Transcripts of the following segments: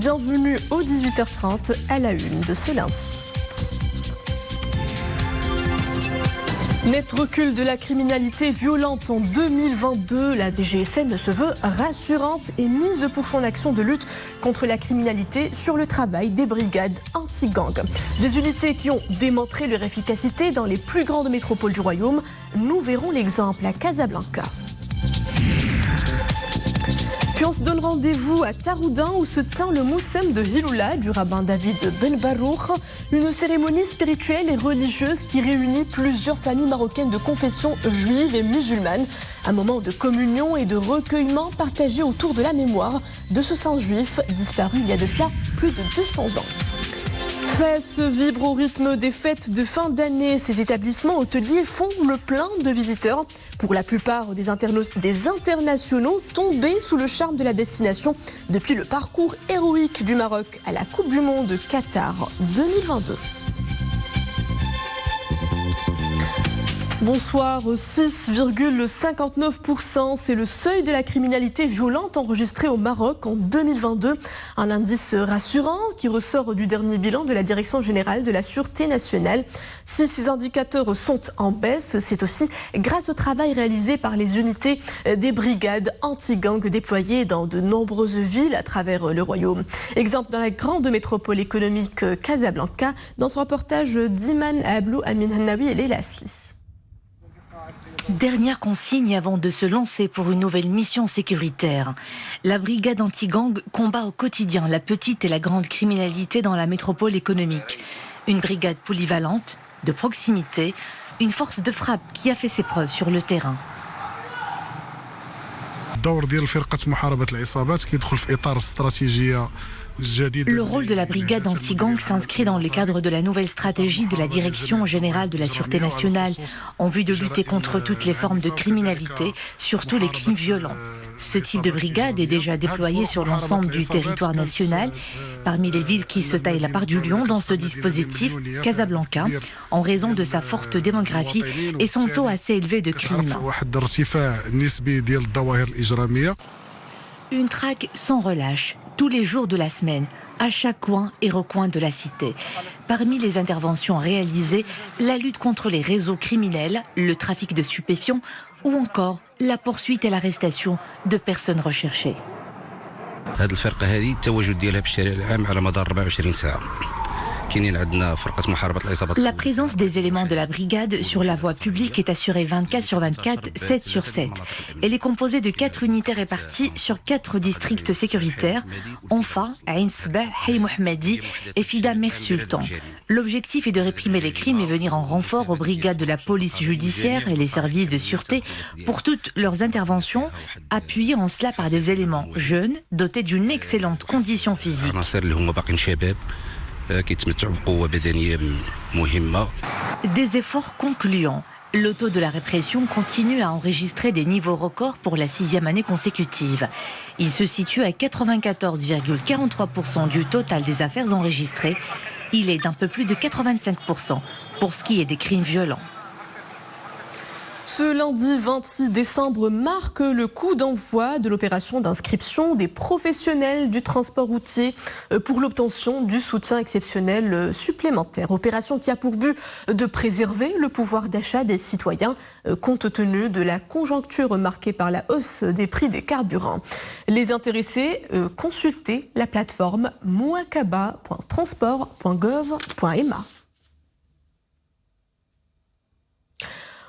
Bienvenue au 18h30 à la une de ce lundi. Net recul de la criminalité violente en 2022, la DGSN se veut rassurante et mise pour son action de lutte contre la criminalité sur le travail des brigades anti-gang. Des unités qui ont démontré leur efficacité dans les plus grandes métropoles du royaume. Nous verrons l'exemple à Casablanca. Puis on se donne rendez-vous à Taroudin où se tient le Moussem de Hiloula du rabbin David Ben Barouk, une cérémonie spirituelle et religieuse qui réunit plusieurs familles marocaines de confession juive et musulmane. Un moment de communion et de recueillement partagé autour de la mémoire de ce saint juif disparu il y a de cela plus de 200 ans. Fès vibre au rythme des fêtes de fin d'année. Ces établissements hôteliers font le plein de visiteurs. Pour la plupart des internationaux tombés sous le charme de la destination depuis le parcours héroïque du Maroc à la Coupe du Monde Qatar 2022. Bonsoir, 6,59%, c'est le seuil de la criminalité violente enregistré au Maroc en 2022. Un indice rassurant qui ressort du dernier bilan de la Direction générale de la Sûreté nationale. Si ces indicateurs sont en baisse, c'est aussi grâce au travail réalisé par les unités des brigades anti-gang déployées dans de nombreuses villes à travers le royaume. Exemple dans la grande métropole économique Casablanca, dans son reportage d'Iman Ablou, Amin Hannawi et Leila Asli. Dernière consigne avant de se lancer pour une nouvelle mission sécuritaire. La brigade anti-gang combat au quotidien la petite et la grande criminalité dans la métropole économique. Une brigade polyvalente, de proximité, une force de frappe qui a fait ses preuves sur le terrain. Le rôle de la brigade anti-gang s'inscrit dans le cadre de la nouvelle stratégie de la Direction générale de la Sûreté nationale en vue de lutter contre toutes les formes de criminalité, surtout les crimes violents. Ce type de brigade est déjà déployé sur l'ensemble du territoire national. Parmi les villes qui se taillent la part du lion dans ce dispositif, Casablanca, en raison de sa forte démographie et son taux assez élevé de crimes. Une traque sans relâche, tous les jours de la semaine, à chaque coin et recoin de la cité. Parmi les interventions réalisées, la lutte contre les réseaux criminels, le trafic de stupéfiants ou encore la poursuite et l'arrestation de personnes recherchées. La présence des éléments de la brigade sur la voie publique est assurée 24/24, 7/7. Elle est composée de 4 unités réparties sur 4 districts sécuritaires, Onfa, Ain Sbah, Hay Mohammadi et Fida Mer Sultan. L'objectif est de réprimer les crimes et venir en renfort aux brigades de la police judiciaire et les services de sûreté pour toutes leurs interventions, appuyées en cela par des éléments jeunes, dotés d'une excellente condition physique. Des efforts concluants. Le taux de la répression continue à enregistrer des niveaux records pour la 6e année consécutive. Il se situe à 94,43% du total des affaires enregistrées. Il est d'un peu plus de 85% pour ce qui est des crimes violents. Ce lundi 26 décembre marque le coup d'envoi de l'opération d'inscription des professionnels du transport routier pour l'obtention du soutien exceptionnel supplémentaire. Opération qui a pour but de préserver le pouvoir d'achat des citoyens compte tenu de la conjoncture marquée par la hausse des prix des carburants. Les intéressés, consultez la plateforme mouakaba.transport.gov.ma.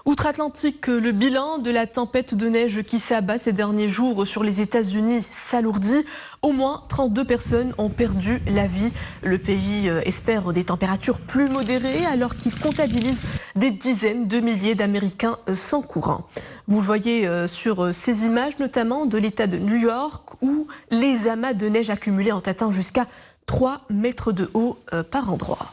Outre-Atlantique, le bilan de la tempête de neige qui s'abat ces derniers jours sur les États-Unis s'alourdit. Au moins 32 personnes ont perdu la vie. Le pays espère des températures plus modérées alors qu'il comptabilise des dizaines de milliers d'Américains sans courant. Vous le voyez sur ces images, notamment de l'État de New York, où les amas de neige accumulés ont atteint jusqu'à 3 mètres de haut par endroit.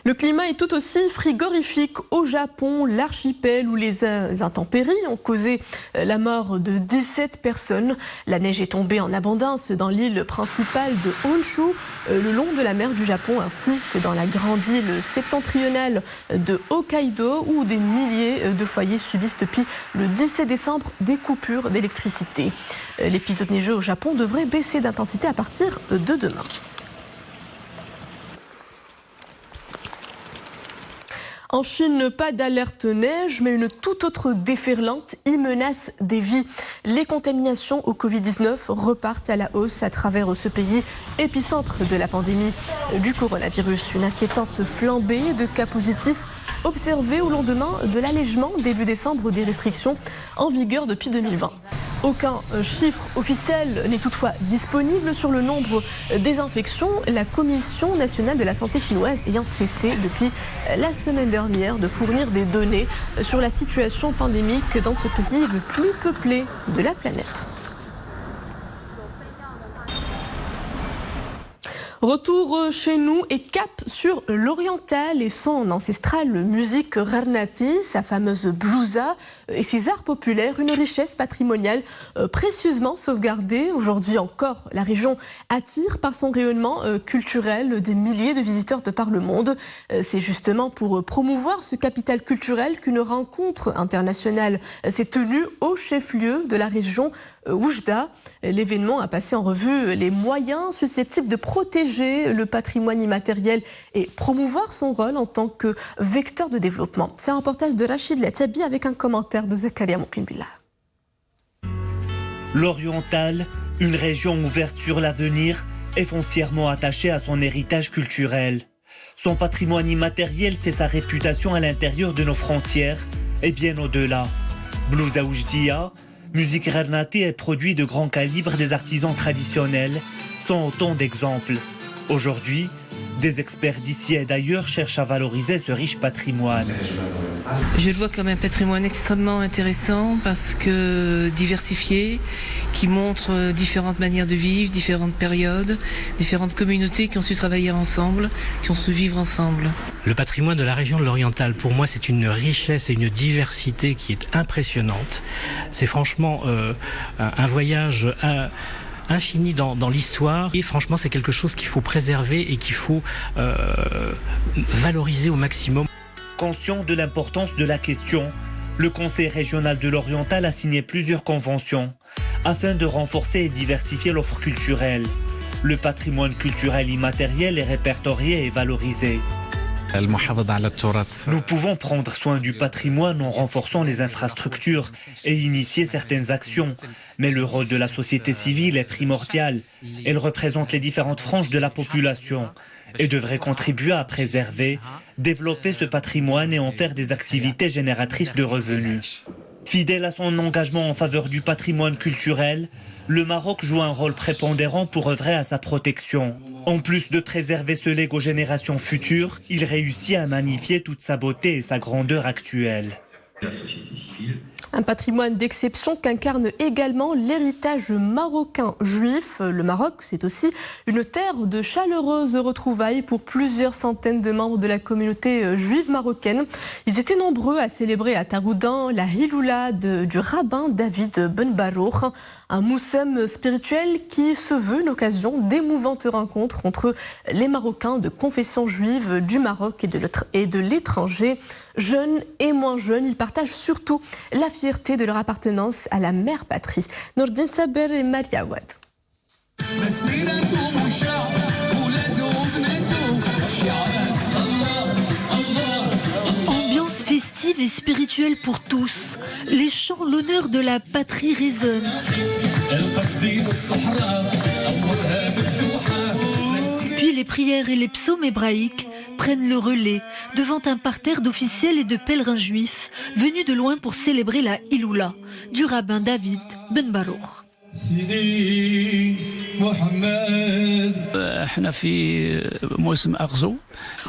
Le climat est tout aussi frigorifique au Japon, l'archipel où les intempéries ont causé la mort de 17 personnes. La neige est tombée en abondance dans l'île principale de Honshu, le long de la mer du Japon, ainsi que dans la grande île septentrionale de Hokkaido, où des milliers de foyers subissent depuis le 17 décembre des coupures d'électricité. L'épisode neigeux au Japon devrait baisser d'intensité à partir de demain. En Chine, pas d'alerte neige, mais une toute autre déferlante y menace des vies. Les contaminations au Covid-19 repartent à la hausse à travers ce pays, épicentre de la pandémie du coronavirus. Une inquiétante flambée de cas positifs observés au lendemain de l'allègement début décembre des restrictions en vigueur depuis 2020. Aucun chiffre officiel n'est toutefois disponible sur le nombre des infections, la Commission nationale de la santé chinoise ayant cessé depuis la semaine dernière de fournir des données sur la situation pandémique dans ce pays le plus peuplé de la planète. Retour chez nous et cap sur l'oriental et son ancestrale musique Rarnati, sa fameuse blousa et ses arts populaires, une richesse patrimoniale précieusement sauvegardée. Aujourd'hui encore, la région attire par son rayonnement culturel des milliers de visiteurs de par le monde. C'est justement pour promouvoir ce capital culturel qu'une rencontre internationale s'est tenue au chef-lieu de la région Oujda. L'événement a passé en revue les moyens susceptibles de protéger le patrimoine immatériel et promouvoir son rôle en tant que vecteur de développement. C'est un reportage de Rachid Latabi avec un commentaire de Zakaria Moukimbila. L'Oriental, une région ouverte sur l'avenir, est foncièrement attachée à son héritage culturel. Son patrimoine immatériel fait sa réputation à l'intérieur de nos frontières et bien au-delà. Blouza Oujdia, musique Rarnati et produits de grand calibre des artisans traditionnels sont autant d'exemples. Aujourd'hui, des experts d'ici et d'ailleurs cherchent à valoriser ce riche patrimoine. Je le vois comme un patrimoine extrêmement intéressant parce que diversifié, qui montre différentes manières de vivre, différentes périodes, différentes communautés qui ont su travailler ensemble, qui ont su vivre ensemble. Le patrimoine de la région de l'Oriental, pour moi, c'est une richesse et une diversité qui est impressionnante. C'est franchement un voyage infini dans l'histoire et franchement c'est quelque chose qu'il faut préserver et qu'il faut valoriser au maximum. Conscient de l'importance de la question, le Conseil régional de l'Oriental a signé plusieurs conventions afin de renforcer et diversifier l'offre culturelle. Le patrimoine culturel immatériel est répertorié et valorisé. Nous pouvons prendre soin du patrimoine en renforçant les infrastructures et initier certaines actions. Mais le rôle de la société civile est primordial. Elle représente les différentes franges de la population et devrait contribuer à préserver, développer ce patrimoine et en faire des activités génératrices de revenus. Fidèle à son engagement en faveur du patrimoine culturel, le Maroc joue un rôle prépondérant pour œuvrer à sa protection. En plus de préserver ce legs aux générations futures, il réussit à magnifier toute sa beauté et sa grandeur actuelle. La société civile. Un patrimoine d'exception qu'incarne également l'héritage marocain juif. Le Maroc, c'est aussi une terre de chaleureuses retrouvailles pour plusieurs centaines de membres de la communauté juive marocaine. Ils étaient nombreux à célébrer à Taroudan la Hiloula du rabbin David Ben Barour, un moussem spirituel qui se veut l'occasion d'émouvantes rencontres entre les Marocains de confession juive du Maroc et de l'étranger. Jeunes et moins jeunes, ils partagent surtout la fierté de leur appartenance à la mère patrie. Nordin Saber et Maria Ouad. Ambiance festive et spirituelle pour tous. Les chants l'honneur de la patrie résonnent. Puis les prières et les psaumes hébraïques prennent le relais devant un parterre d'officiels et de pèlerins juifs venus de loin pour célébrer la Hiloula du rabbin David Ben Barour.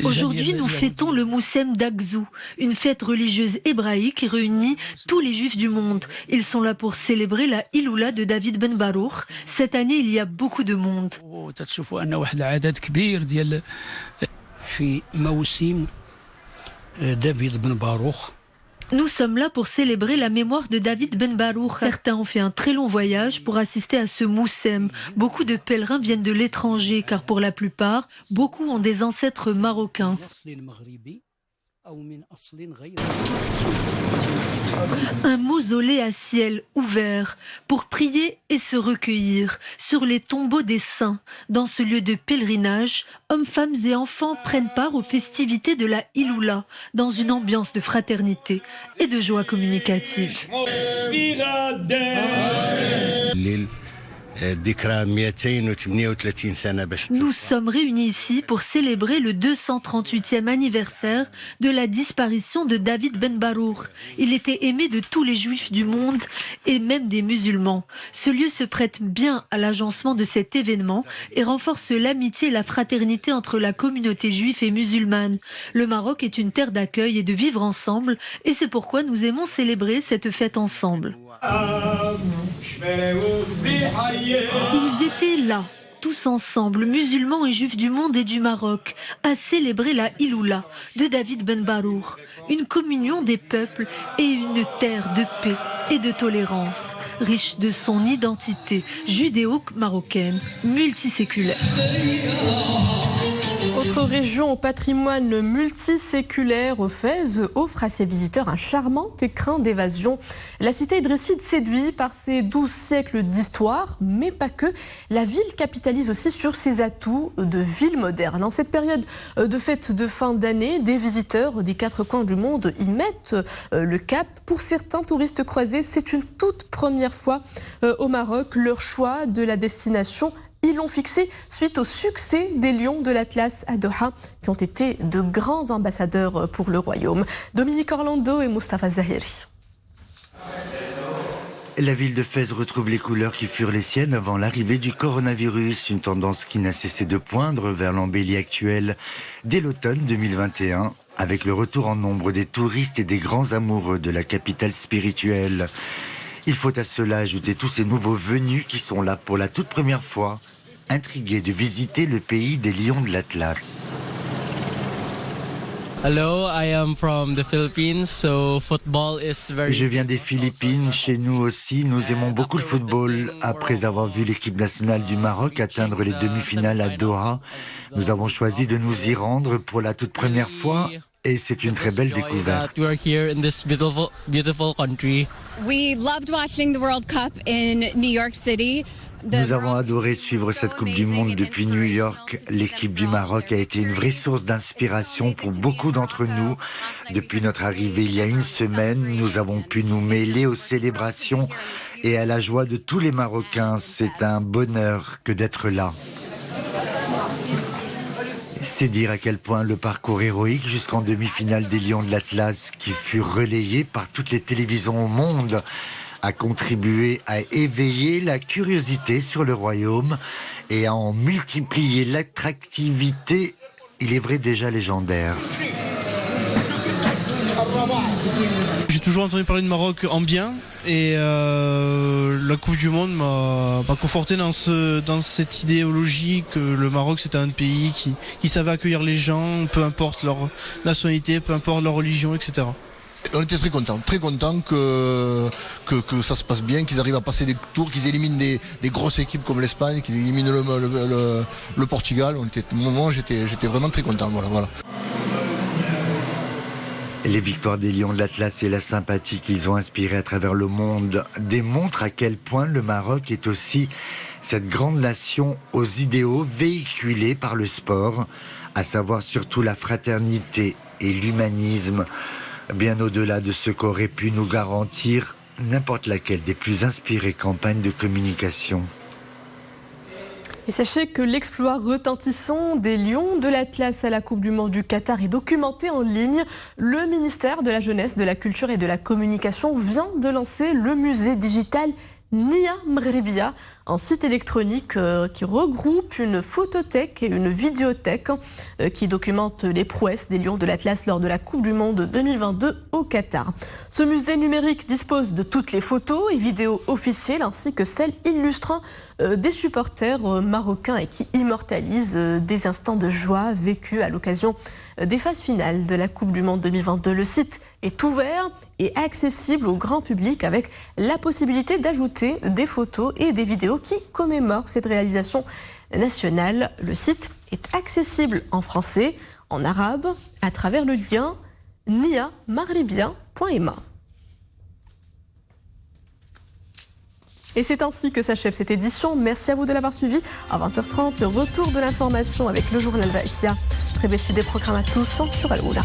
Aujourd'hui, nous fêtons le Moussem d'Agzou, une fête religieuse hébraïque qui réunit tous les juifs du monde. Ils sont là pour célébrer la Hiloula de David Ben Barour. Cette année, il y a beaucoup de monde. Nous sommes là pour célébrer la mémoire de David Ben Barouk. Certains ont fait un très long voyage pour assister à ce moussem. Beaucoup de pèlerins viennent de l'étranger, car pour la plupart, beaucoup ont des ancêtres marocains. Un mausolée à ciel ouvert pour prier et se recueillir sur les tombeaux des saints. Dans ce lieu de pèlerinage, hommes, femmes et enfants prennent part aux festivités de la Iloula dans une ambiance de fraternité et de joie communicative. Nous sommes réunis ici pour célébrer le 238e anniversaire de la disparition de David Ben Barouk. Il était aimé de tous les juifs du monde et même des musulmans. Ce lieu se prête bien à l'agencement de cet événement et renforce l'amitié et la fraternité entre la communauté juive et musulmane. Le Maroc est une terre d'accueil et de vivre ensemble et c'est pourquoi nous aimons célébrer cette fête ensemble. Ils étaient là, tous ensemble, musulmans et juifs du monde et du Maroc, à célébrer la Iloula de David Ben Barouk, une communion des peuples et une terre de paix et de tolérance, riche de son identité judéo-marocaine, multiséculaire. Autre région au patrimoine multiséculaire, Fès offre à ses visiteurs un charmant écrin d'évasion. La cité idrisside séduit par ses 12 siècles d'histoire, mais pas que. La ville capitalise aussi sur ses atouts de ville moderne. En cette période de fête de fin d'année, des visiteurs des 4 coins du monde y mettent le cap. Pour certains touristes croisés, c'est une toute première fois au Maroc. Leur choix de la destination, ils l'ont fixé suite au succès des Lions de l'Atlas à Doha, qui ont été de grands ambassadeurs pour le royaume. Dominique Orlando et Mustafa Zahiri. La ville de Fès retrouve les couleurs qui furent les siennes avant l'arrivée du coronavirus, une tendance qui n'a cessé de poindre vers l'embellie actuelle dès l'automne 2021, avec le retour en nombre des touristes et des grands amoureux de la capitale spirituelle. Il faut à cela ajouter tous ces nouveaux venus qui sont là pour la toute première fois, intrigués de visiter le pays des Lions de l'Atlas. Hello, I am from the Philippines, so football is very... Je viens des Philippines, chez nous aussi, nous aimons beaucoup le football. Après avoir vu l'équipe nationale du Maroc atteindre les demi-finales à Doha, nous avons choisi de nous y rendre pour la toute première fois. Et c'est une très belle découverte. We are here in this beautiful country. We loved watching the World Cup in New York City. Nous avons adoré suivre cette Coupe du Monde depuis New York. L'équipe du Maroc a été une vraie source d'inspiration pour beaucoup d'entre nous. Depuis notre arrivée il y a une semaine, nous avons pu nous mêler aux célébrations et à la joie de tous les Marocains. C'est un bonheur que d'être là. C'est dire à quel point le parcours héroïque jusqu'en demi-finale des Lions de l'Atlas, qui fut relayé par toutes les télévisions au monde, a contribué à éveiller la curiosité sur le royaume et à en multiplier l'attractivité, il est vrai déjà légendaire. J'ai toujours entendu parler de Maroc en bien et la Coupe du Monde m'a conforté dans cette idéologie que le Maroc c'était un pays qui savait accueillir les gens, peu importe leur nationalité, peu importe leur religion, etc. On était très contents que ça se passe bien, qu'ils arrivent à passer des tours, qu'ils éliminent des grosses équipes comme l'Espagne, qu'ils éliminent le Portugal. Moi j'étais vraiment très content, voilà. Les victoires des Lions de l'Atlas et la sympathie qu'ils ont inspirée à travers le monde démontrent à quel point le Maroc est aussi cette grande nation aux idéaux véhiculés par le sport, à savoir surtout la fraternité et l'humanisme, bien au-delà de ce qu'aurait pu nous garantir n'importe laquelle des plus inspirées campagnes de communication. Et sachez que l'exploit retentissant des Lions de l'Atlas à la Coupe du Monde du Qatar est documenté en ligne. Le ministère de la Jeunesse, de la Culture et de la Communication vient de lancer le musée digital Nia Mghrebia, un site électronique qui regroupe une photothèque et une vidéothèque qui documente les prouesses des Lions de l'Atlas lors de la Coupe du Monde 2022 au Qatar. Ce musée numérique dispose de toutes les photos et vidéos officielles ainsi que celles illustrant des supporters marocains et qui immortalisent des instants de joie vécus à l'occasion des phases finales de la Coupe du Monde 2022. Le site est ouvert et accessible au grand public avec la possibilité d'ajouter des photos et des vidéos qui commémorent cette réalisation nationale. Le site est accessible en français, en arabe, à travers le lien niamarlibien.ma. Et c'est ainsi que s'achève cette édition. Merci à vous de l'avoir suivi. À 20h30, le retour de l'information avec le journal Vaïsia. Très belle suite des programmes à tous sur Al-Oula.